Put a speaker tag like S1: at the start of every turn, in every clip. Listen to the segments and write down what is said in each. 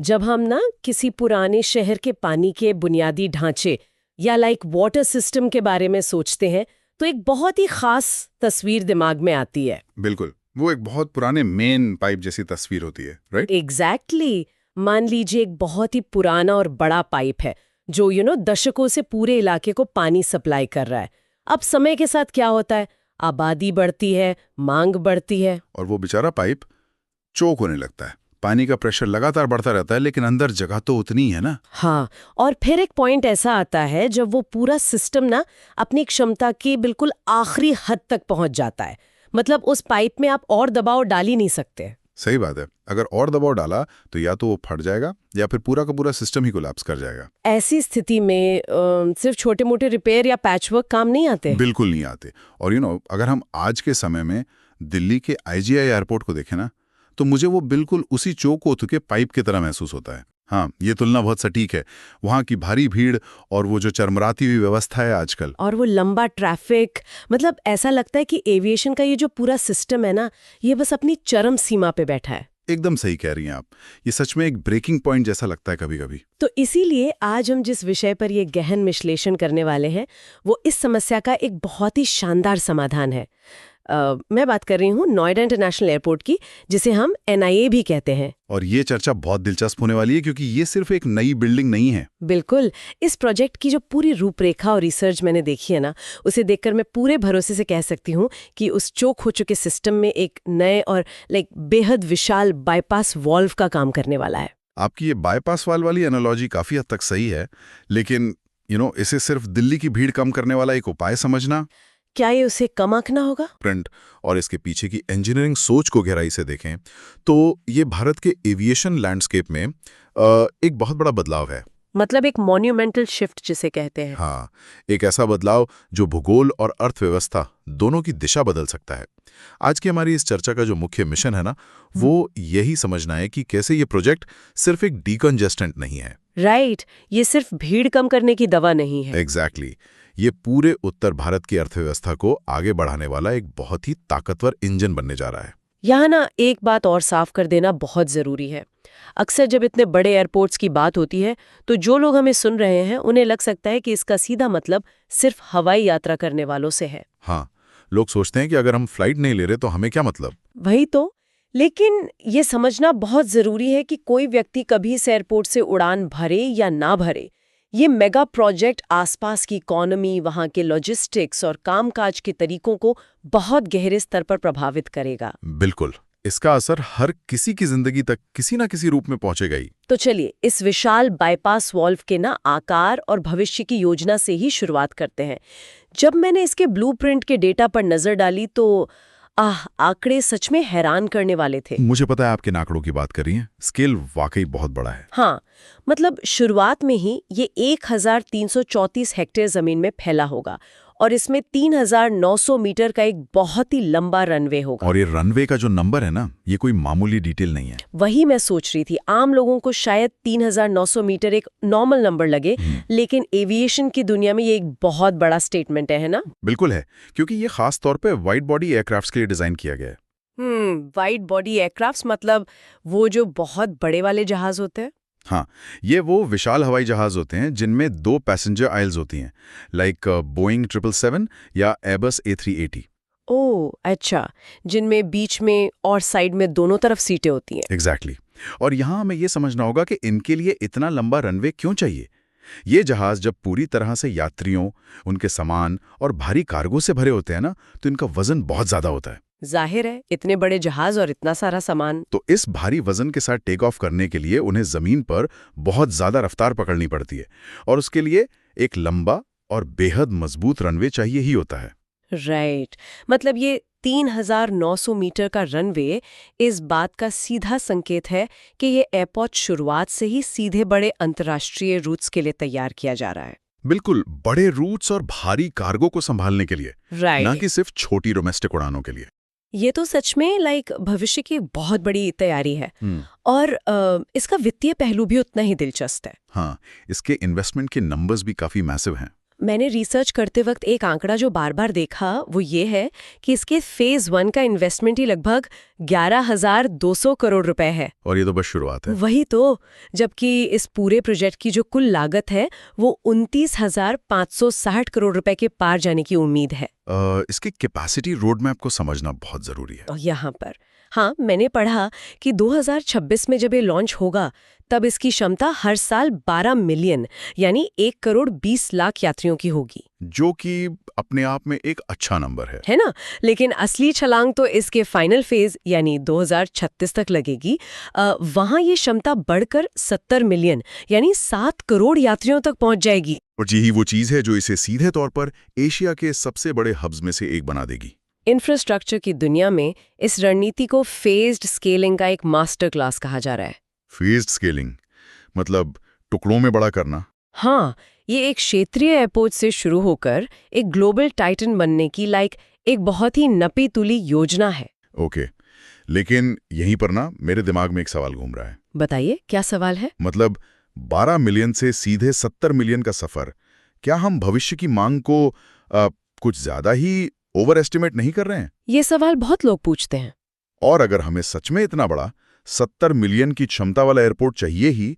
S1: जब हम ना किसी पुराने शहर के पानी के बुनियादी ढांचे या वाटर सिस्टम के बारे में सोचते हैं तो एक बहुत ही खास तस्वीर दिमाग में आती है।
S2: बिल्कुल, वो एक बहुत पुराने मेन पाइप जैसी तस्वीर होती है, राइट?
S1: एग्जैक्टली। मान लीजिए एक बहुत ही पुराना और बड़ा पाइप है जो दशकों से पूरे इलाके को पानी सप्लाई कर रहा है। अब समय के साथ क्या होता है, आबादी बढ़ती है, मांग बढ़ती है
S2: और वो बेचारा पाइप चोक होने लगता है। पानी का प्रेशर लगातार बढ़ता रहता है, लेकिन अंदर जगह तो उतनी ही है ना।
S1: हाँ, और फिर एक पॉइंट ऐसा आता है जब वो पूरा सिस्टम ना अपनी क्षमता की बिल्कुल आखिरी हद तक पहुंच जाता है। मतलब उस पाइप में आप और दबाव डाल ही नहीं सकते।
S2: सही बात है। अगर और दबाव डाला तो या तो वो फट जाएगा या फिर पूरा का पूरा सिस्टम ही कोलैप्स कर जाएगा।
S1: ऐसी स्थिति में सिर्फ छोटे मोटे रिपेयर या पैचवर्क काम नहीं आते।
S2: बिल्कुल नहीं आते। और अगर हम आज के समय में दिल्ली के IGI एयरपोर्ट को देखें ना, तो मुझे वो बिल्कुल उसी चोक हो चुके पाइप की तरह महसूस होता है। हाँ, ये तुलना बहुत सटीक है। वहाँ की भारी भीड़ और वो जो चरमराती हुई व्यवस्था है आजकल,
S1: और वो लंबा ट्रैफिक, मतलब ऐसा लगता है कि एविएशन का ये जो पूरा सिस्टम है ना, ये बस अपनी चरम सीमा पे बैठा है।
S2: एकदम सही कह रही हैं आप। ये सच में एक ब्रेकिंग पॉइंट जैसा लगता है कभी कभी।
S1: तो इसीलिए आज हम जिस विषय पर ये गहन विश्लेषण करने वाले हैं वो इस समस्या का एक बहुत ही शानदार समाधान है। मैं बात कर रही हूँ नोएडा इंटरनेशनल एयरपोर्ट की, जिसे हम NIA भी कहते हैं।
S2: और ये चर्चा बहुत दिलचस्प होने वाली है क्योंकि ये सिर्फ एक नई बिल्डिंग नहीं है।
S1: बिल्कुल। इस प्रोजेक्ट की जो पूरी रूपरेखा और रिसर्च मैंने देखी है ना, उसे देखकर मैं पूरे भरोसे से कह सकती हूँ कि उस चोक हो चुके सिस्टम में एक नए और बेहद विशाल बाईपास वॉल्व का काम करने वाला है।
S2: आपकी ये बाईपास वाल वाली एनालॉजी काफी हद तक सही है, लेकिन इसे सिर्फ दिल्ली की भीड़ कम करने वाला एक उपाय समझना,
S1: क्या ये उसे कम आंकना होगा?
S2: प्रिंट और इसके पीछे की इंजीनियरिंग सोच को गहराई से देखें तो ये भारत के एविएशन लैंडस्केप में एक बहुत बड़ा बदलाव है।
S1: मतलब एक मॉन्यूमेंटल शिफ्ट जिसे कहते हैं।
S2: हाँ, एक ऐसा बदलाव जो भूगोल और अर्थव्यवस्था दोनों की दिशा बदल सकता है। आज की हमारी इस चर्चा का जो मुख्य मिशन है ना, वो यही समझना है कि कैसे ये प्रोजेक्ट सिर्फ एक डीकंजेस्टेंट नहीं है।
S1: राइट, ये सिर्फ भीड़ कम करने की दवा नहीं है।
S2: एग्जैक्टली। ये पूरे उत्तर भारत की अर्थव्यवस्था को आगे बढ़ाने वाला एक बहुत ही ताकतवर इंजन बनने जा रहा है।
S1: यहाँ ना एक बात और साफ कर देना बहुत जरूरी है। अक्सर जब इतने बड़े एयरपोर्ट्स की बात होती है तो जो लोग हमें सुन रहे हैं उन्हें लग सकता है कि इसका सीधा मतलब सिर्फ हवाई यात्रा करने वालों से है।
S2: हाँ, लोग सोचते हैं कि अगर हम फ्लाइट नहीं ले रहे तो हमें क्या मतलब।
S1: वही तो। लेकिन ये समझना बहुत जरूरी है कि कोई व्यक्ति कभी इस एयरपोर्ट से उड़ान भरे या ना भरे, ये मेगा प्रोजेक्ट आसपास की इकोनॉमी, वहाँ के लॉजिस्टिक्स और कामकाज के तरीकों को बहुत गहरे स्तर पर प्रभावित करेगा।
S2: बिल्कुल, इसका असर हर किसी की जिंदगी तक किसी ना किसी रूप में पहुंचेगा ही।
S1: तो चलिए इस विशाल बाईपास वॉल्व के ना आकार और भविष्य की योजना से ही शुरुआत करते हैं। जब मैंने इसके ब्लूप्रिंट के डेटा पर नजर डाली तो आंकड़े सच में हैरान करने वाले थे।
S2: मुझे पता है आप किन आंकड़ों की बात कर रही हैं। स्केल वाकई बहुत बड़ा है।
S1: हाँ, मतलब शुरुआत में ही ये 1334 हेक्टेयर जमीन में फैला होगा और इसमें 3900 मीटर का एक बहुत ही लंबा रनवे होगा।
S2: और ये रनवे का जो नंबर है ना, ये कोई मामूली डिटेल नहीं है।
S1: वही मैं सोच रही थी, आम लोगों को शायद 3900 मीटर एक नॉर्मल नंबर लगे, लेकिन एविएशन की दुनिया में ये एक बहुत बड़ा स्टेटमेंट है ना?
S2: बिल्कुल है, क्योंकि ये खास तौर पे वाइड बॉडी एयरक्राफ्ट्स के लिए डिजाइन किया गया है।
S1: वाइड बॉडी एयरक्राफ्ट्स मतलब वो जो बहुत बड़े वाले जहाज होते हैं?
S2: हाँ, ये वो विशाल हवाई जहाज होते हैं जिनमें 2 पैसेंजर आइल्स होती हैं, लाइक बोइंग 777 या एयरबस A380।
S1: ओह अच्छा, जिनमें बीच में और साइड में दोनों तरफ सीटें होती हैं।
S2: एग्जैक्टली। और यहाँ हमें ये समझना होगा कि इनके लिए इतना लंबा रनवे क्यों चाहिए। ये जहाज जब पूरी तरह से यात्रियों, उनके सामान और भारी कार्गो से भरे होते हैं ना, तो इनका वजन बहुत ज्यादा होता है।
S1: जाहिर है, इतने बड़े जहाज और इतना सारा सामान।
S2: तो इस भारी वजन के साथ टेक ऑफ करने के लिए उन्हें जमीन पर बहुत ज्यादा रफ्तार पकड़नी पड़ती है, और उसके लिए एक लंबा और बेहद मजबूत रनवे चाहिए ही होता है।
S1: राइट, मतलब ये 3900 मीटर का रनवे इस बात का सीधा संकेत है कि ये एयरपोर्ट शुरुआत से ही सीधे बड़े अंतर्राष्ट्रीय रूट्स के लिए तैयार किया जा रहा है।
S2: बिल्कुल, बड़े रूट्स और भारी कार्गो को संभालने के लिए,
S1: राइट,
S2: ना कि सिर्फ छोटी डोमेस्टिक उड़ानों के लिए।
S1: ये तो सच में भविष्य की बहुत बड़ी तैयारी है। और इसका वित्तीय पहलू भी उतना ही दिलचस्प है।
S2: हाँ, इसके इन्वेस्टमेंट के नंबर्स भी काफी मैसिव हैं।
S1: मैंने रिसर्च करते वक्त एक आंकड़ा जो बार बार देखा वो ये है कि इसके फेज 1 का इन्वेस्टमेंट ही लगभग 11,200 करोड़ रुपए है।
S2: और ये तो बस शुरुआत है।
S1: वही तो, जबकि इस पूरे प्रोजेक्ट की जो कुल लागत है वो 29,560 करोड़ रुपए के पार जाने की उम्मीद है।
S2: इसकी कैपेसिटी रोड मैप को समझना बहुत जरूरी है।
S1: और यहाँ पर हाँ, मैंने पढ़ा कि 2026 में जब ये लॉन्च होगा तब इसकी क्षमता हर साल 12 मिलियन यानी 1,20,00,000 यात्रियों की होगी,
S2: जो कि अपने आप में एक अच्छा नंबर है
S1: ना? लेकिन असली छलांग तो इसके फाइनल फेज यानी 2036 तक लगेगी। वहां ये क्षमता बढ़कर 70 मिलियन यानी 7 करोड़ यात्रियों तक पहुंच जाएगी।
S2: और यही वो चीज है जो इसे सीधे तौर पर एशिया के सबसे बड़े हब्स में से एक बना देगी।
S1: इंफ्रास्ट्रक्चर की दुनिया में इस रणनीति को फेज्ड स्केलिंग का एक मास्टर क्लास कहा जा रहा है।
S2: फेज्ड स्केलिंग मतलब टुकड़ों में बड़ा करना।
S1: हाँ, ये एक क्षेत्रीय एयरपोर्ट से शुरू होकर एक ग्लोबल टाइटन बनने की एक बहुत ही नपी तुली योजना है।
S2: ओके, लेकिन यहीं पर ना मेरे दिमाग में एक सवाल घूम रहा है।
S1: बताइए, क्या सवाल है?
S2: मतलब 12 मिलियन से सीधे 70 मिलियन का सफर, क्या हम भविष्य की मांग को कुछ ज्यादा ही ओवर एस्टिमेट नहीं कर रहे हैं?
S1: ये सवाल बहुत लोग पूछते हैं।
S2: और अगर हमें सच में इतना बड़ा 70 मिलियन की क्षमता वाला एयरपोर्ट चाहिए ही,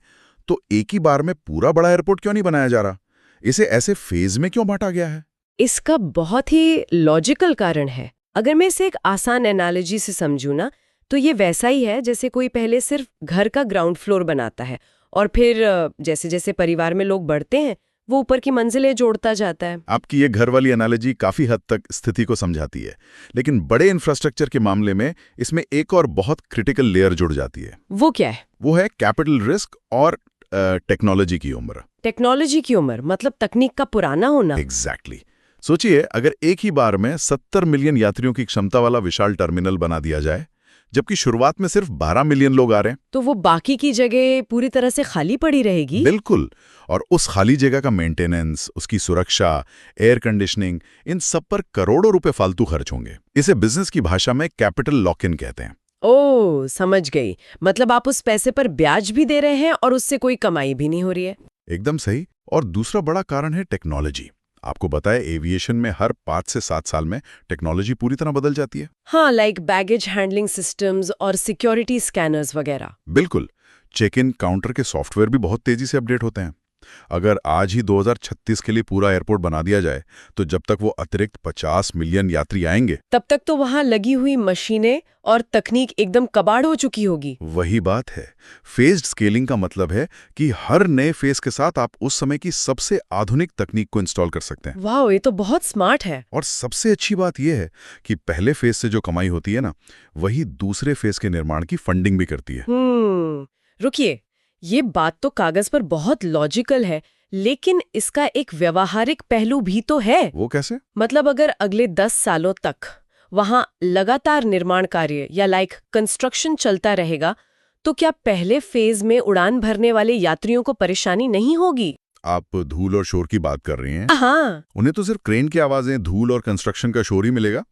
S2: तो एक ही बार में पूरा बड़ा एयरपोर्ट क्यों नहीं बनाया जा रहा? इसे ऐसे फेज में क्यों बांटा गया है?
S1: इसका बहुत ही लॉजिकल कारण है। अगर मैं इसे एक आसान एनालॉजी से समझूं ना, तो ये वैसा ही है जैसे कोई पहले सिर्फ घर का ग्राउंड फ्लोर बनाता है और फिर जैसे जैसे परिवार में लोग बढ़ते हैं वो ऊपर की मंजिलें जोड़ता जाता है।
S2: आपकी ये घर वाली एनालॉजी काफी हद तक स्थिति को समझाती है, लेकिन बड़े इंफ्रास्ट्रक्चर के मामले में इसमें एक और बहुत क्रिटिकल लेयर जुड़ जाती है।
S1: वो क्या है?
S2: वो है कैपिटल रिस्क और टेक्नोलॉजी की उम्र।
S1: टेक्नोलॉजी की उम्र मतलब तकनीक का पुराना होना।
S2: एग्जैक्टली। सोचिए, अगर एक ही बार में 70 मिलियन यात्रियों की क्षमता वाला विशाल टर्मिनल बना दिया जाए, जबकि शुरुआत में सिर्फ 12 मिलियन लोग आ रहे हैं,
S1: तो वो बाकी की जगह पूरी तरह से खाली पड़ी रहेगी।
S2: बिल्कुल। और उस खाली जगह का मेंटेनेंस, उसकी सुरक्षा, एयर कंडीशनिंग, इन सब पर करोड़ों रुपए फालतू खर्च होंगे। इसे बिजनेस की भाषा में कैपिटल लॉक इन कहते हैं।
S1: ओह, समझ गई। मतलब आप उस पैसे पर ब्याज भी दे रहे हैं और उससे कोई कमाई भी नहीं हो रही है।
S2: एकदम सही। और दूसरा बड़ा कारण है टेक्नोलॉजी। आपको बताए, एविएशन में हर 5 से 7 साल में टेक्नोलॉजी पूरी तरह बदल जाती है।
S1: हाँ, बैगेज हैंडलिंग सिस्टम्स और सिक्योरिटी स्कैनर्स वगैरह।
S2: बिल्कुल। चेक इन काउंटर के सॉफ्टवेयर भी बहुत तेजी से अपडेट होते हैं। अगर आज ही 2036 के लिए पूरा एयरपोर्ट बना दिया जाए, तो जब तक वो अतिरिक्त 50 मिलियन यात्री आएंगे,
S1: तब तक तो वहां लगी हुई मशीनें और तकनीक एकदम कबाड़ हो चुकी होगी।
S2: वही बात है। फेज्ड स्केलिंग का मतलब है कि हर नए फेज के साथ आप उस समय की सबसे आधुनिक तकनीक को इंस्टॉल कर सकते हैं।
S1: वाह, ये तो बहुत स्मार्ट है।
S2: और सबसे अच्छी बात यह है कि पहले फेज से जो कमाई होती है ना, वही दूसरे फेज के निर्माण की फंडिंग भी करती है।
S1: रुकिए, ये बात तो कागज पर बहुत लॉजिकल है, लेकिन इसका एक व्यावहारिक पहलू भी तो है।
S2: वो कैसे?
S1: मतलब अगर अगले 10 सालों तक वहां लगातार निर्माण कार्य या कंस्ट्रक्शन चलता रहेगा, तो क्या पहले फेज में उड़ान भरने वाले यात्रियों को परेशानी नहीं होगी?
S2: आप धूल और शोर की बात कर रही हैं?
S1: हाँ।
S2: उन्हें तो सिर्फ क्रेन की आवाजें, धूल और कंस्ट्रक्शन का शोर ही मिलेगा।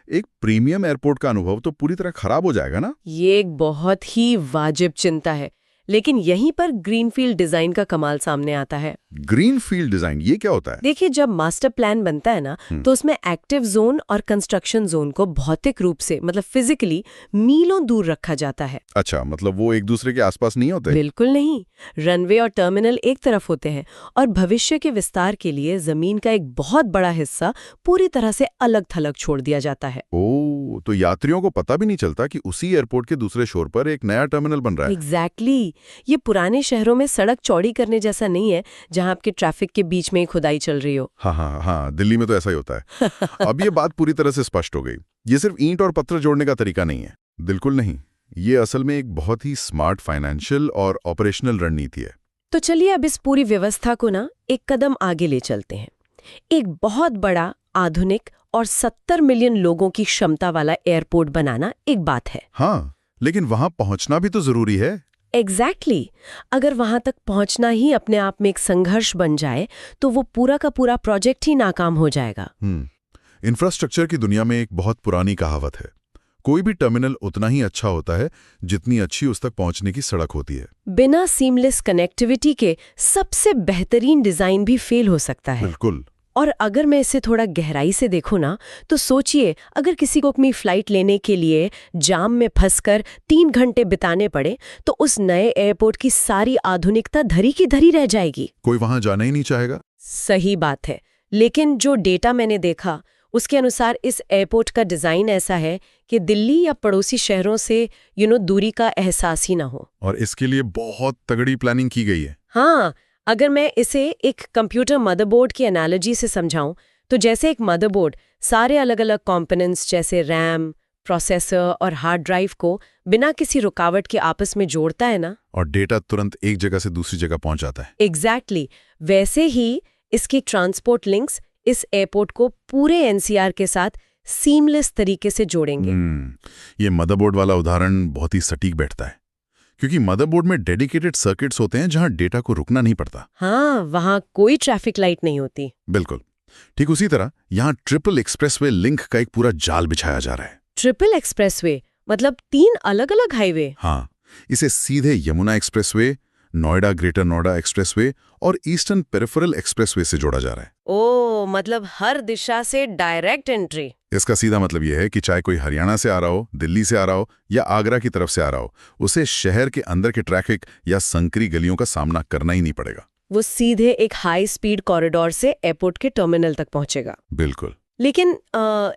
S2: एक प्रीमियम एयरपोर्ट का अनुभव तो पूरी तरह खराब हो जाएगा ना।
S1: ये एक बहुत ही वाजिब चिंता है, लेकिन यहीं पर ग्रीनफील्ड डिजाइन का कमाल सामने आता है।
S2: ग्रीनफील्ड डिजाइन, ये क्या होता है?
S1: देखिए, जब मास्टर प्लान बनता है ना, तो उसमें एक्टिव जोन और कंस्ट्रक्शन जोन को भौतिक रूप से मतलब फिजिकली मीलों दूर रखा जाता है।
S2: अच्छा, मतलब वो एक दूसरे के आसपास नहीं होते?
S1: बिल्कुल नहीं। रनवे और टर्मिनल एक तरफ होते हैं और भविष्य के विस्तार के लिए जमीन का एक बहुत बड़ा हिस्सा पूरी तरह से अलग थलग छोड़ दिया जाता है।
S2: ओह, तो यात्रियों को पता भी नहीं चलता कि उसी एयरपोर्ट के दूसरे छोर पर एक नया टर्मिनल बन रहा है।
S1: एग्जैक्टली। ये पुराने शहरों में सड़क चौड़ी करने जैसा नहीं है, जहां आपके ट्रैफिक के बीच में खुदाई चल रही हो।
S2: हाँ, दिल्ली में तो ऐसा ही होता है। अब ये बात पूरी तरह से स्पष्ट हो गई। ये सिर्फ ईंट और पत्थर जोड़ने का तरीका नहीं है। बिल्कुल नहीं। ये असल में एक बहुत ही स्मार्ट फाइनेंशियल और ऑपरेशनल रणनीति है।
S1: तो चलिए अब इस पूरी व्यवस्था को ना एक कदम आगे ले चलते हैं। एक बहुत बड़ा, आधुनिक और 70 मिलियन लोगों की क्षमता वाला एयरपोर्ट बनाना एक बात है।
S2: हाँ, लेकिन वहां पहुंचना भी तो जरूरी है।
S1: एग्जैक्टली। अगर वहां तक पहुंचना ही अपने आप में एक संघर्ष बन जाए, तो वो पूरा का पूरा प्रोजेक्ट ही नाकाम हो जाएगा।
S2: इंफ्रास्ट्रक्चर की दुनिया में एक बहुत पुरानी कहावत है, कोई भी टर्मिनल उतना ही अच्छा होता है जितनी अच्छी उस तक पहुंचने की सड़क होती है।
S1: बिना सीमलेस कनेक्टिविटी के सबसे बेहतरीन डिजाइन भी फेल हो सकता है।
S2: बिल्कुल।
S1: और अगर मैं इसे थोड़ा गहराई से देखूं ना, तो सोचिए अगर किसी को अपनी फ्लाइट लेने के लिए जाम में फंसकर 3 घंटे बिताने पड़े, तो उस नए एयरपोर्ट की सारी आधुनिकता धरी की धरी रह जाएगी।
S2: कोई वहां जाना ही नहीं चाहेगा।
S1: सही बात है, लेकिन जो डेटा मैंने देखा उसके अनुसार इस एयरपोर्ट का डिज़ाइन ऐसा है कि दिल्ली या पड़ोसी शहरों से दूरी का एहसास ही ना हो।
S2: और इसके लिए बहुत तगड़ी प्लानिंग की गई है।
S1: हाँ, अगर मैं इसे एक कंप्यूटर मदरबोर्ड की एनालॉजी से समझाऊं, तो जैसे एक मदरबोर्ड सारे अलग-अलग कंपोनेंट्स जैसे रैम, प्रोसेसर और हार्ड ड्राइव को बिना किसी रुकावट के आपस में जोड़ता है ना,
S2: और डेटा तुरंत एक जगह से दूसरी जगह पहुंच जाता है।
S1: एग्जैक्टली वैसे ही इसकी ट्रांसपोर्ट लिंक्स इस एयरपोर्ट को पूरे एनसीआर के साथ सीमलेस तरीके से जोड़ेंगे।
S2: ये मदरबोर्ड वाला उदाहरण बहुत ही सटीक बैठता है, क्योंकि मदरबोर्ड में डेडिकेटेड सर्किट्स होते हैं जहां डेटा को रुकना नहीं पड़ता।
S1: हाँ, वहां कोई ट्रैफिक लाइट नहीं होती।
S2: बिल्कुल ठीक उसी तरह यहाँ ट्रिपल एक्सप्रेसवे लिंक का एक पूरा जाल बिछाया जा रहा है।
S1: ट्रिपल एक्सप्रेसवे मतलब 3 अलग-अलग हाईवे?
S2: हाँ, इसे सीधे Yamuna expressway, Noida greater Noida expressway और ईस्टर्न पेरिफेरल एक्सप्रेसवे से जोड़ा जा रहा है।
S1: ओ, मतलब हर दिशा से डायरेक्ट एंट्री।
S2: इसका सीधा मतलब यह है कि चाहे कोई हरियाणा से आ रहा हो, दिल्ली से आ रहा हो या आगरा की तरफ से आ रहा हो, उसे शहर के अंदर के ट्रैफिक या संकरी गलियों का सामना करना ही नहीं पड़ेगा।
S1: वो सीधे एक हाई स्पीड कॉरिडोर से एयरपोर्ट के टर्मिनल तक पहुंचेगा।
S2: बिल्कुल।
S1: लेकिन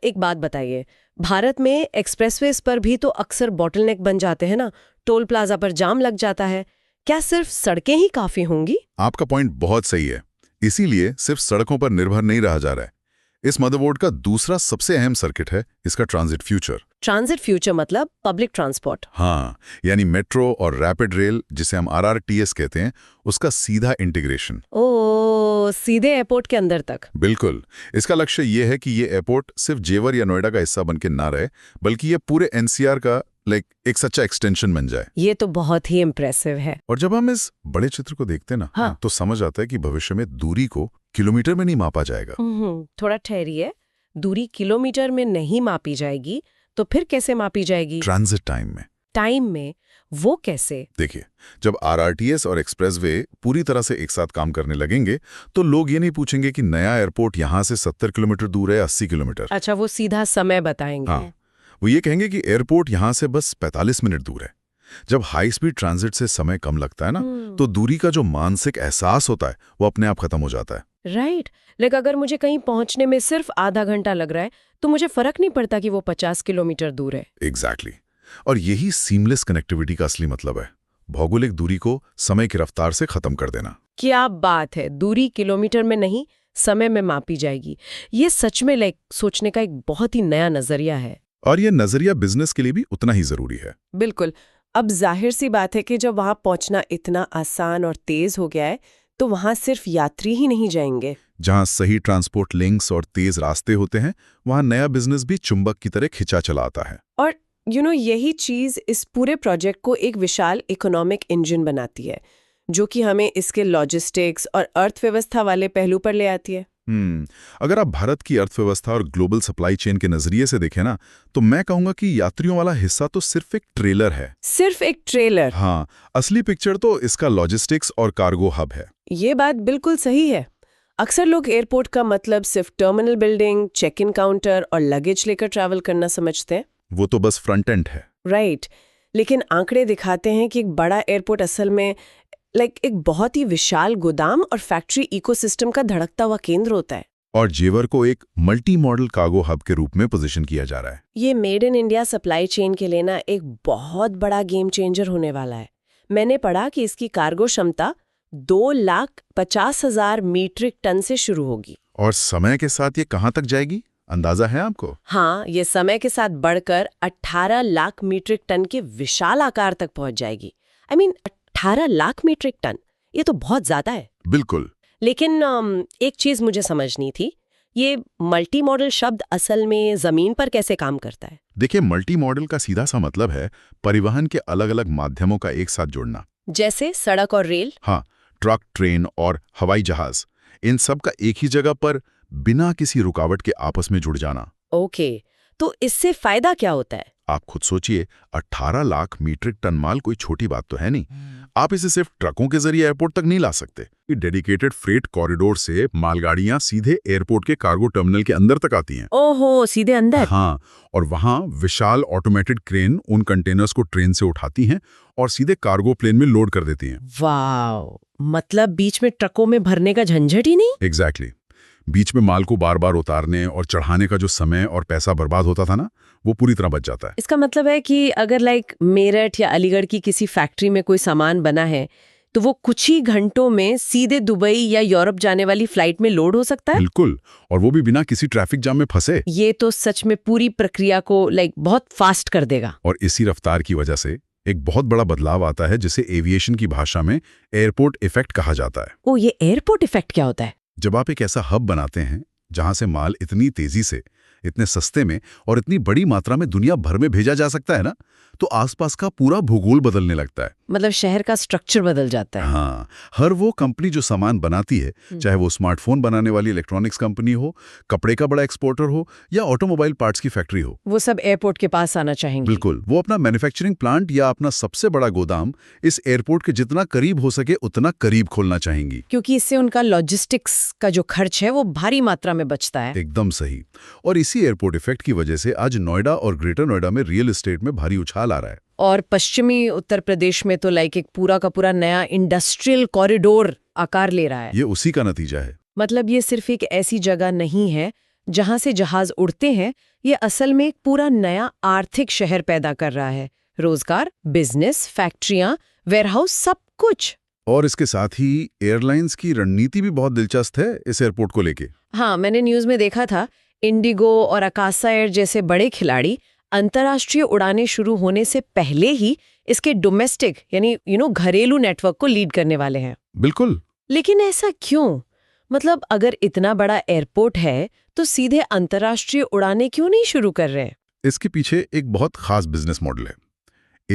S1: एक बात बताइए, भारत में एक्सप्रेसवेज पर भी तो अक्सर बॉटलनेक बन जाते हैं ना, टोल प्लाजा पर जाम लग जाता है। क्या सिर्फ सड़कें ही काफी होंगी?
S2: आपका पॉइंट बहुत सही है। इसीलिए सिर्फ सड़कों पर निर्भर नहीं रहा जा रहा है। इस मदरबोर्ड का दूसरा सबसे अहम सर्किट है इसका ट्रांजिट फ्यूचर।
S1: ट्रांजिट फ्यूचर मतलब पब्लिक ट्रांसपोर्ट।
S2: हाँ, यानी मेट्रो और रैपिड रेल, जिसे हम RRTS कहते हैं, उसका सीधा इंटीग्रेशन।
S1: ओ, सीधे एयरपोर्ट के अंदर तक?
S2: बिल्कुल। इसका लक्ष्य ये है कि ये एयरपोर्ट सिर्फ जेवर या नोएडा का हिस्सा बनके ना रहे, बल्कि ये पूरे NCR का एक सच्चा एक्सटेंशन बन जाए।
S1: ये तो बहुत ही इम्प्रेसिव है।
S2: और जब हम इस बड़े चित्र को देखते हैं ना,
S1: हाँ।
S2: तो समझ आता है कि भविष्य में दूरी को किलोमीटर में नहीं मापा जाएगा।
S1: थोड़ा ठहरिए, दूरी किलोमीटर में नहीं मापी जाएगी, तो फिर कैसे मापी जाएगी?
S2: ट्रांजिट टाइम में।
S1: टाइम में? वो कैसे?
S2: देखिए, जब RRTS और एक्सप्रेसवे पूरी तरह से एक साथ काम करने लगेंगे, तो लोग ये नहीं पूछेंगे कि नया एयरपोर्ट यहाँ से 70 किलोमीटर दूर है, 80 किलोमीटर।
S1: अच्छा, वो सीधा समय बताएंगे।
S2: हाँ, वो ये कहेंगे कि एयरपोर्ट यहाँ से बस 45 मिनट दूर है। जब हाई स्पीड ट्रांजिट से समय कम लगता है ना, तो दूरी का जो मानसिक एहसास होता है वो अपने आप खत्म हो जाता है।
S1: राइट। लेकिन अगर मुझे कहीं पहुंचने में सिर्फ आधा घंटा लग रहा है, तो मुझे फर्क नहीं पड़ता कि वो 50 किलोमीटर दूर है।
S2: एग्जैक्टली। और यही सीमलेस कनेक्टिविटी का असली मतलब है, भौगोलिक दूरी को समय की रफ्तार से खत्म कर देना।
S1: क्या बात है, दूरी किलोमीटर में नहीं, समय में मापी जाएगी। ये सच में सोचने का एक बहुत ही नया नजरिया है।
S2: और ये नजरिया बिजनेस के लिए भी उतना ही जरूरी है।
S1: बिल्कुल। अब जाहिर सी बात है कि जब वहां पहुंचना इतना आसान और तेज हो गया है, तो वहां सिर्फ यात्री ही नहीं जाएंगे।
S2: जहां सही ट्रांसपोर्ट लिंक्स और तेज रास्ते होते हैं, वहां नया बिजनेस भी चुंबक की तरह खिंचा चला आता है।
S1: और यही चीज इस पूरे प्रोजेक्ट को एक विशाल इकोनॉमिक इंजन बनाती है, जो कि हमें इसके लॉजिस्टिक्स और अर्थव्यवस्था वाले पहलू पर ले आती है।
S2: अगर आप भारत की अर्थव्यवस्था और ग्लोबल सप्लाई चेन के नजरिए से देखें ना, तो मैं कहूंगा कि यात्रियों वाला हिस्सा तो सिर्फ एक ट्रेलर है।
S1: सिर्फ एक ट्रेलर?
S2: हाँ, असली पिक्चर तो इसका लॉजिस्टिक्स और कार्गो हब है।
S1: ये बात बिल्कुल सही है। अक्सर लोग एयरपोर्ट का मतलब सिर्फ terminal building, check in counter और लगेज लेकर ट्रैवल करना समझते हैं।
S2: वो तो बस फ्रंट एंड है।
S1: राइट। लेकिन आंकड़े दिखाते हैं कि एक बड़ा एयरपोर्ट असल में एक बहुत ही विशाल गोदाम और फैक्ट्री इकोसिस्टम का धड़कता हुआ केंद्र होता है।
S2: और जेवर को एक मल्टी मॉडल कार्गो हब के रूप में पोजीशन किया जा रहा है।
S1: ये made in India supply chain के लिए ना एक बहुत बड़ा गेम चेंजर होने वाला है। मैंने पढ़ा कि इसकी कार्गो क्षमता 2,50,000 मीट्रिक टन से शुरू होगी।
S2: और समय के साथ ये कहां तक जाएगी, अंदाजा है आपको?
S1: हाँ, ये समय के साथ बढ़कर 18 लाख मीट्रिक टन के विशाल आकार तक पहुंच जाएगी। 18 लाख मीट्रिक टन, ये तो बहुत ज्यादा है।
S2: बिल्कुल।
S1: लेकिन एक चीज मुझे समझनी थी, ये मल्टी मॉडल शब्द असल में जमीन पर कैसे काम करता है?
S2: देखिए, मल्टी मॉडल का सीधा सा मतलब है परिवहन के अलग अलग माध्यमों का एक साथ जोड़ना।
S1: जैसे सड़क और रेल?
S2: हाँ, ट्रक, ट्रेन और हवाई जहाज, इन सब का एक ही जगह पर बिना किसी रुकावट के आपस में जुड़ जाना।
S1: ओके, तो इससे फायदा क्या होता है?
S2: आप खुद सोचिए, 18 लाख मीट्रिक टन माल कोई छोटी बात तो है नहीं। आप इसे सिर्फ ट्रकों के जरिए एयरपोर्ट तक नहीं ला सकते। ये डेडिकेटेड फ्रेट कॉरिडोर से मालगाड़ियां सीधे एयरपोर्ट के कार्गो टर्मिनल के अंदर तक आती हैं।
S1: ओहो, सीधे अंदर?
S2: हाँ, और वहां विशाल ऑटोमेटेड क्रेन उन कंटेनर्स को ट्रेन से उठाती हैं और सीधे कार्गो प्लेन में लोड कर देती हैं।
S1: वाव, मतलब बीच में ट्रकों में भरने का झंझट ही नहीं।
S2: एग्जैक्टली। बीच में माल को बार बार उतारने और चढ़ाने का जो समय और पैसा बर्बाद होता था ना, वो पूरी तरह बच जाता है।
S1: इसका मतलब है कि अगर मेरठ या अलीगढ़ की किसी फैक्ट्री में कोई सामान बना है तो वो कुछ ही घंटों में सीधे दुबई या यूरोप जाने वाली फ्लाइट में लोड हो सकता है।
S2: बिल्कुल, और वो भी बिना किसी ट्रैफिक जाम में फंसे।
S1: ये तो सच में पूरी प्रक्रिया को बहुत फास्ट कर देगा।
S2: और इसी रफ्तार की वजह से एक बहुत बड़ा बदलाव आता है जिसे एविएशन की भाषा में एयरपोर्ट इफेक्ट कहा जाता है।
S1: ओ, ये एयरपोर्ट इफेक्ट क्या होता है?
S2: जब आप एक ऐसा हब बनाते हैं जहां से माल इतनी तेजी से, इतने सस्ते में और इतनी बड़ी मात्रा में दुनिया भर में भेजा जा सकता है ना, तो आसपास का पूरा भूगोल बदलने लगता है।
S1: मतलब शहर का स्ट्रक्चर बदल जाता है।
S2: हाँ, हर वो कंपनी जो सामान बनाती है, चाहे वो स्मार्टफोन बनाने वाली इलेक्ट्रॉनिक्स कंपनी हो, कपड़े का बड़ा एक्सपोर्टर हो या ऑटोमोबाइल पार्ट्स की फैक्ट्री हो,
S1: वो सब एयरपोर्ट के पास आना चाहेंगे।
S2: बिल्कुल, वो अपना मैन्युफैक्चरिंग प्लांट या अपना सबसे बड़ा गोदाम इस एयरपोर्ट के जितना करीब हो सके उतना करीब खोलना चाहेंगी,
S1: क्योंकि इससे उनका लॉजिस्टिक्स का जो खर्च है वो भारी मात्रा में बचता है।
S2: एकदम सही। और इसी एयरपोर्ट इफेक्ट की वजह से आज नोएडा और ग्रेटर नोएडा में रियल एस्टेट में भारी उछाल आ रहा है।
S1: और पश्चिमी उत्तर प्रदेश में तो एक पूरा का पूरा नया इंडस्ट्रियल कॉरिडोर आकार ले रहा है।
S2: ये उसी का नतीजा है।
S1: मतलब ये सिर्फ एक ऐसी जगह नहीं है जहां से जहाज उड़ते हैं, ये असल में एक पूरा नया आर्थिक शहर पैदा कर रहा है। रोजगार, बिजनेस, फैक्ट्रियां, वेयरहाउस, सब कुछ।
S2: और इसके साथ ही एयरलाइंस की रणनीति भी बहुत दिलचस्प है इस एयरपोर्ट को लेके।
S1: हाँ, मैंने न्यूज में देखा था, इंडिगो और अकासा एयर जैसे बड़े खिलाड़ी अंतर्राष्ट्रीय उड़ानें शुरू होने से पहले ही इसके डोमेस्टिक यानी घरेलू नेटवर्क को लीड करने वाले हैं।
S2: बिल्कुल।
S1: लेकिन ऐसा क्यों? मतलब अगर इतना बड़ा एयरपोर्ट है तो सीधे अंतर्राष्ट्रीय उड़ानें क्यों नहीं शुरू कर रहे?
S2: इसके पीछे एक बहुत खास बिजनेस मॉडल है।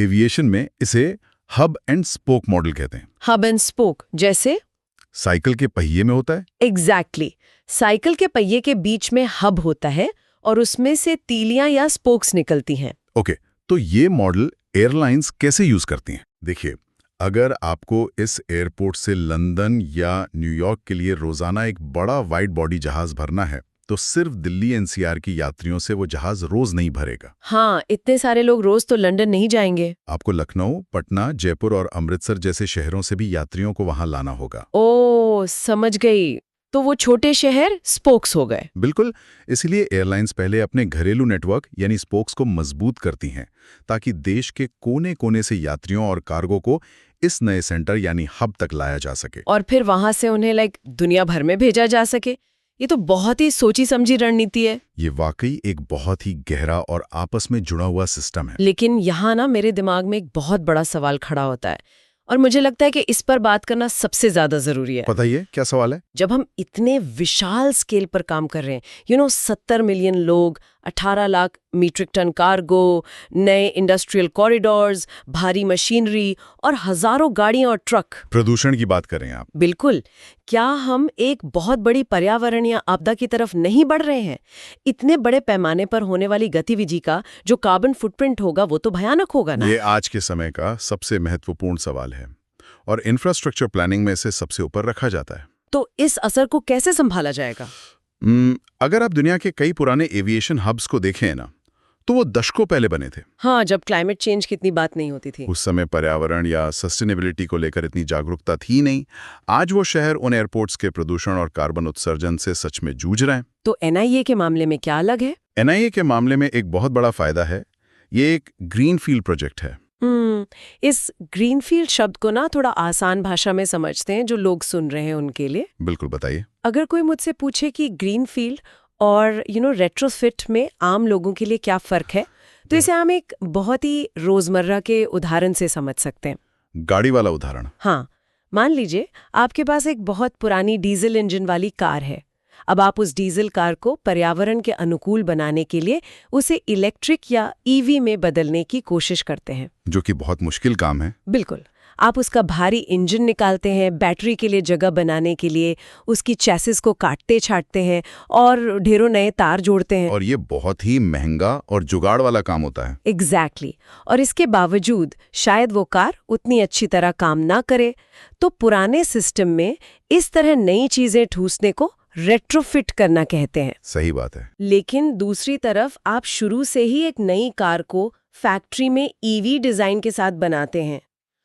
S2: एविएशन में इसे हब एंड स्पोक मॉडल कहते हैं।
S1: हब एंड स्पोक जैसे
S2: साइकिल के पहिए में होता है।
S1: एग्जैक्टली। साइकिल के पहिए के बीच में हब होता है और उसमें से तीलियां या स्पोक्स निकलती हैं।
S2: ओके, तो ये मॉडल एयरलाइंस कैसे यूज करती हैं? देखिए, अगर आपको इस एयरपोर्ट से लंदन या न्यूयॉर्क के लिए रोजाना एक बड़ा वाइड बॉडी जहाज भरना है, तो सिर्फ दिल्ली एनसीआर की यात्रियों से वो जहाज रोज नहीं भरेगा।
S1: हाँ, इतने सारे लोग रोज तो लंदन नहीं जाएंगे।
S2: आपको लखनऊ, पटना, जयपुर और अमृतसर जैसे शहरों से भी यात्रियों को वहां लाना होगा।
S1: ओ, समझ गई। तो वो छोटे शहर स्पोक्स हो गए।
S2: बिल्कुल, इसलिए एयरलाइंस पहले अपने घरेलू नेटवर्क यानी स्पोक्स को मजबूत करती हैं, ताकि देश के कोने-कोने से यात्रियों और कार्गो को इस नए सेंटर यानी हब तक लाया जा सके।
S1: और फिर वहां से उन्हें दुनिया भर में भेजा जा सके। ये तो बहुत ही सोची समझी रणनीति है।
S2: ये वाकई एक बहुत ही गहरा और आपस में जुड़ा हुआ सिस्टम है।
S1: लेकिन यहाँ ना मेरे दिमाग में एक बहुत बड़ा सवाल खड़ा होता है और मुझे लगता है कि इस पर बात करना सबसे ज्यादा जरूरी है।
S2: बताइए, क्या सवाल है?
S1: जब हम इतने विशाल स्केल पर काम कर रहे हैं, 70 मिलियन लोग, 18 लाख मीट्रिक टन कार्गो, नए इंडस्ट्रियल कॉरिडोर्स, भारी मशीनरी और हजारों गाड़ियां और ट्रक।
S2: प्रदूषण की बात कर रहे हैं आप?
S1: बिल्कुल। क्या हम एक बहुत बड़ी पर्यावरणीय आपदा की तरफ नहीं बढ़ रहे हैं? इतने बड़े पैमाने पर होने वाली गतिविधि का जो कार्बन फुटप्रिंट होगा वो तो भयानक होगा ना।
S2: ये आज के समय का सबसे महत्वपूर्ण सवाल है और इंफ्रास्ट्रक्चर प्लानिंग में इसे सबसे ऊपर रखा जाता है।
S1: तो इस असर को कैसे संभाला जाएगा?
S2: अगर आप दुनिया के कई पुराने एविएशन हब्स को देखें ना, तो वो दशकों पहले बने थे।
S1: हाँ, जब क्लाइमेट चेंज की इतनी बात नहीं होती थी।
S2: उस समय पर्यावरण या सस्टेनेबिलिटी को लेकर इतनी जागरूकता थी नहीं। आज वो शहर उन एयरपोर्ट्स के प्रदूषण और कार्बन उत्सर्जन से सच में जूझ रहे हैं।
S1: तो एनआईए के मामले में क्या अलग है?
S2: एनआईए के मामले में एक बहुत बड़ा फायदा है। ये एक ग्रीनफील्ड प्रोजेक्ट है।
S1: इस ग्रीनफील्ड शब्द को ना थोड़ा आसान भाषा में समझते हैं जो लोग सुन रहे हैं उनके लिए।
S2: बिल्कुल, बताइए।
S1: अगर कोई मुझसे पूछे कि ग्रीनफील्ड और रेट्रोफिट में आम लोगों के लिए क्या फर्क है, तो इसे हम एक बहुत ही रोजमर्रा के उदाहरण से समझ सकते हैं।
S2: गाड़ी वाला उदाहरण?
S1: हाँ, मान लीजिए आपके पास एक बहुत पुरानी डीजल इंजन वाली कार है। अब आप उस डीजल कार को पर्यावरण के अनुकूल बनाने के लिए उसे इलेक्ट्रिक या ईवी में बदलने की कोशिश करते हैं,
S2: जो कि बहुत मुश्किल काम है।
S1: बिल्कुल। आप उसका भारी इंजन निकालते हैं बैटरी के लिए जगह बनाने के लिए, उसकी चैसिस को काटते छाटते हैं और ढेरों नए तार जोड़ते हैं।
S2: और ये बहुत ही महंगा और जुगाड़ वाला काम होता है।
S1: एग्जैक्टली और इसके बावजूद शायद वो कार उतनी अच्छी तरह काम ना करे। तो पुराने सिस्टम में इस तरह नई चीजें ठूसने को रेट्रोफिट करना कहते हैं।
S2: सही बात है।
S1: लेकिन दूसरी तरफ आप शुरू से ही एक नई कार को फैक्ट्री में ईवी डिजाइन के साथ बनाते हैं।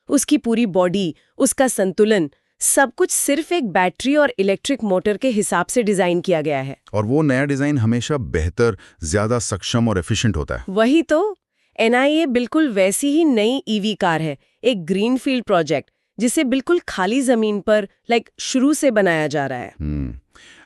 S1: उसकी पूरी बॉडी, उसका संतुलन, सब कुछ सिर्फ एक बैटरी और इलेक्ट्रिक मोटर के हिसाब से डिजाइन किया गया है।
S2: और वो नया डिजाइन हमेशा बेहतर, ज्यादा सक्षम और एफिशिएंट होता है।
S1: वही तो NIA बिल्कुल वैसी ही नई ईवी कार है, एक ग्रीनफील्ड प्रोजेक्ट जिसे बिल्कुल खाली जमीन पर शुरू से बनाया जा रहा है।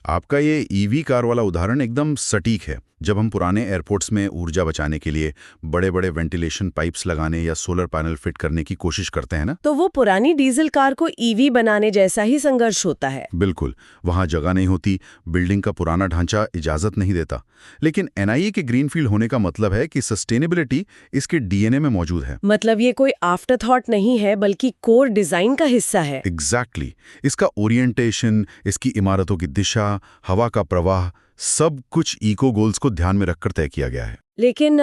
S2: आपका ये ईवी कार वाला उदाहरण एकदम सटीक है। जब हम पुराने एयरपोर्ट्स में ऊर्जा बचाने के लिए बड़े बड़े वेंटिलेशन पाइप्स लगाने या सोलर पैनल फिट करने की कोशिश करते हैं ना, तो
S1: वो पुरानी डीजल कार को ईवी बनाने जैसा ही संघर्ष होता है।
S2: बिल्कुल, वहां जगह नहीं होती, बिल्डिंग का पुराना ढांचा इजाजत नहीं देता। लेकिन NIA के ग्रीनफील्ड होने का मतलब है कि सस्टेनेबिलिटी इसके DNA में मौजूद है।
S1: मतलब ये कोई आफ्टर थॉट नहीं है, बल्कि कोर डिजाइन का हिस्सा है।
S2: एग्जैक्टली। इसका ओरिएंटेशन, इसकी इमारतों की दिशा, हवा का प्रवाह, सब कुछ इको गोल्स को ध्यान में रखकर तय किया गया है।
S1: लेकिन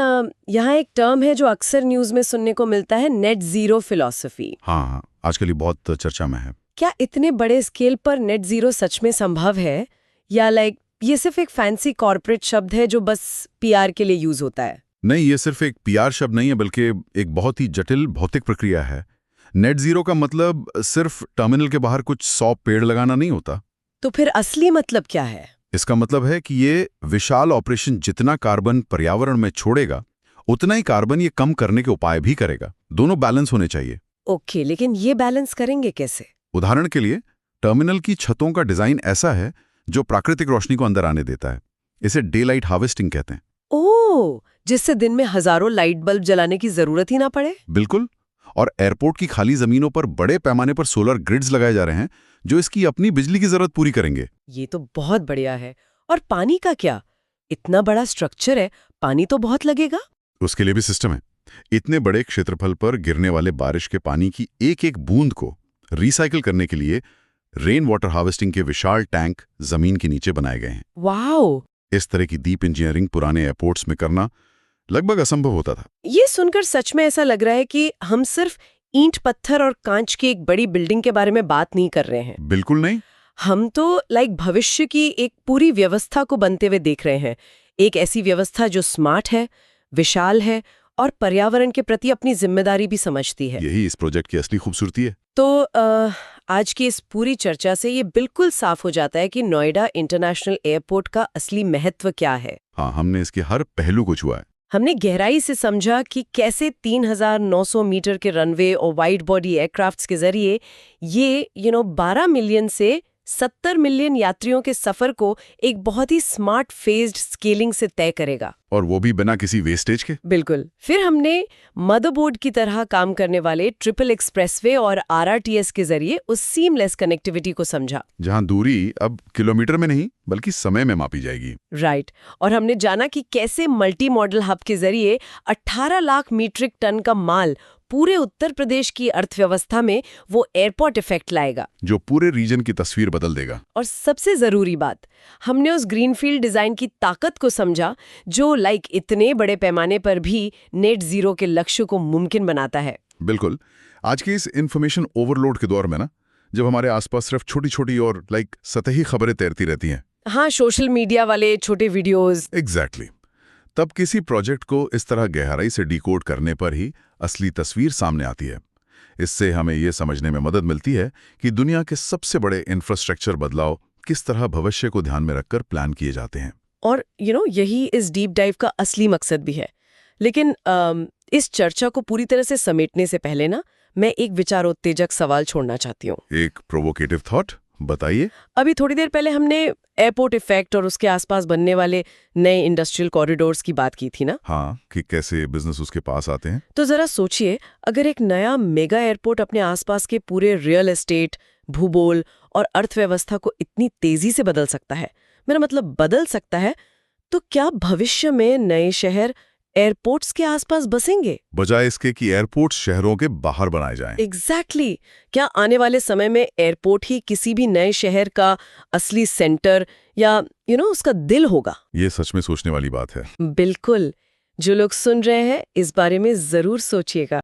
S1: यहाँ एक टर्म है जो अक्सर न्यूज में सुनने को मिलता है, नेट जीरो फिलॉसफी।
S2: हाँ, आजकल ये बहुत चर्चा में है।
S1: क्या इतने बड़े स्केल पर नेट जीरो सच में संभव है, या ये सिर्फ एक फैंसी कॉर्पोरेट शब्द है जो बस PR के लिए यूज होता है?
S2: नहीं, ये सिर्फ एक PR शब्द नहीं है, बल्कि एक बहुत ही जटिल भौतिक प्रक्रिया है। नेट जीरो का मतलब सिर्फ टर्मिनल के बाहर कुछ 100 पेड़ लगाना नहीं होता।
S1: तो फिर असली मतलब क्या है?
S2: इसका मतलब है कि ये विशाल ऑपरेशन जितना कार्बन पर्यावरण में छोड़ेगा, उतना ही कार्बन ये कम करने के उपाय भी करेगा। दोनों बैलेंस होने चाहिए।
S1: ओके, लेकिन ये बैलेंस करेंगे कैसे?
S2: उदाहरण के लिए, टर्मिनल की छतों का डिजाइन ऐसा है जो प्राकृतिक रोशनी को अंदर आने देता है। इसे डे लाइट हार्वेस्टिंग कहते हैं।
S1: ओह, जिससे दिन में हजारों लाइट बल्ब जलाने की जरूरत ही ना पड़े।
S2: बिल्कुल। और एयरपोर्ट की खाली जमीनों पर बड़े पैमाने पर सोलर ग्रिड्स लगाए जा रहे हैं जो इसकी अपनी बिजली की जरूरत पूरी करेंगे।
S1: ये तो बहुत बढ़िया है। और पानी का क्या? इतना बड़ा स्ट्रक्चर है, पानी तो बहुत लगेगा।
S2: उसके लिए भी सिस्टम है। इतने बड़े क्षेत्रफल पर गिरने वाले बारिश के पानी की एक एक बूंद को रिसाइकिल करने के लिए रेन वाटर हार्वेस्टिंग के विशाल टैंक जमीन के नीचे बनाए गए हैं।
S1: वाओ!
S2: इस तरह की डीप इंजीनियरिंग पुराने एयरपोर्ट्स में करना लगभग असंभव होता था।
S1: ये सुनकर सच में ऐसा लग रहा है कि हम सिर्फ ईंट पत्थर और कांच की एक बड़ी बिल्डिंग के बारे में बात नहीं कर रहे हैं।
S2: बिल्कुल नहीं।
S1: हम तो भविष्य की एक पूरी व्यवस्था को बनते हुए देख रहे हैं। एक ऐसी व्यवस्था जो स्मार्ट है, विशाल है और पर्यावरण के प्रति अपनी जिम्मेदारी भी समझती है।
S2: यही इस प्रोजेक्ट की असली खूबसूरती है।
S1: तो आज की इस पूरी चर्चा से ये बिल्कुल साफ हो जाता है कि नोएडा इंटरनेशनल एयरपोर्ट का असली महत्व क्या है।
S2: हाँ, हमने इसके हर पहलू को छुआ है।
S1: हमने गहराई से समझा कि कैसे 3900 मीटर के रनवे और वाइड बॉडी एयरक्राफ्ट्स के जरिए ये 12 मिलियन से 70 मिलियन यात्रियों के सफर को एक बहुत ही स्मार्ट फेज्ड स्केलिंग से तय करेगा,
S2: और वो भी बिना किसी वेस्टेज के।
S1: बिल्कुल। फिर हमने मदरबोर्ड की तरह काम करने वाले ट्रिपल एक्सप्रेसवे और RRTS के जरिए उस सीमलेस कनेक्टिविटी को समझा,
S2: जहां दूरी अब किलोमीटर में नहीं बल्कि समय में मापी जाएगी।
S1: राइट। और हमने जाना कि कैसे मल्टी मॉडल हब के जरिए 18 लाख मीट्रिक टन का माल पूरे उत्तर प्रदेश की अर्थव्यवस्था में वो एयरपोर्ट इफेक्ट लाएगा
S2: जो पूरे रीजन की तस्वीर बदल देगा।
S1: और सबसे जरूरी बात, हमने उस ग्रीनफील्ड डिजाइन की ताकत को समझा जो इतने बड़े पैमाने पर भी नेट जीरो के लक्ष्य को मुमकिन बनाता है।
S2: बिल्कुल। आज के इस इंफॉर्मेशन ओवरलोड के दौर में ना, जब हमारे आसपास सिर्फ छोटी छोटी और सतही खबरें तैरती रहती हैं,
S1: हाँ, सोशल मीडिया वाले छोटे वीडियोस,
S2: एग्जैक्टली, तब किसी प्रोजेक्ट को इस तरह गहराई से डिकोड करने पर ही असली तस्वीर सामने आती है। इससे हमें ये समझने में मदद मिलती है कि दुनिया के सबसे बड़े इंफ्रास्ट्रक्चर बदलाव किस तरह भविष्य को ध्यान में रखकर प्लान किए जाते हैं।
S1: और यही इस डीप डाइव का असली मकसद भी है। लेकिन इस चर्चा को पूरी तरह से समेटने से पहले ना, मैं एक विचारोत्तेजक सवाल छोड़ना चाहती हूँ।
S2: एक प्रोवोकेटिव थॉट, बताइए।
S1: अभी थोड़ी देर पहले हमने एयरपोर्ट इफेक्ट और उसके आसपास बनने वाले नए इंडस्ट्रियल कॉरिडोर्स की बात की थी ना।
S2: हाँ, कि कैसे बिजनेस उसके पास आते हैं।
S1: तो जरा सोचिए, अगर एक नया मेगा एयरपोर्ट अपने आसपास के पूरे रियल एस्टेट, भूगोल और अर्थव्यवस्था को इतनी तेजी से बदल सकता है, मेरा मतलब बदल सकता है, तो क्या भविष्य में नए शहर एयरपोर्ट्स के आसपास बसेंगे,
S2: बजाय इसके कि एयरपोर्ट शहरों के बाहर बनाए जाएं।
S1: एग्जैक्टली क्या आने वाले समय में एयरपोर्ट ही किसी भी नए शहर का असली सेंटर या उसका दिल होगा?
S2: ये सच में सोचने वाली बात है।
S1: बिल्कुल। जो लोग सुन रहे हैं इस बारे में जरूर सोचिएगा।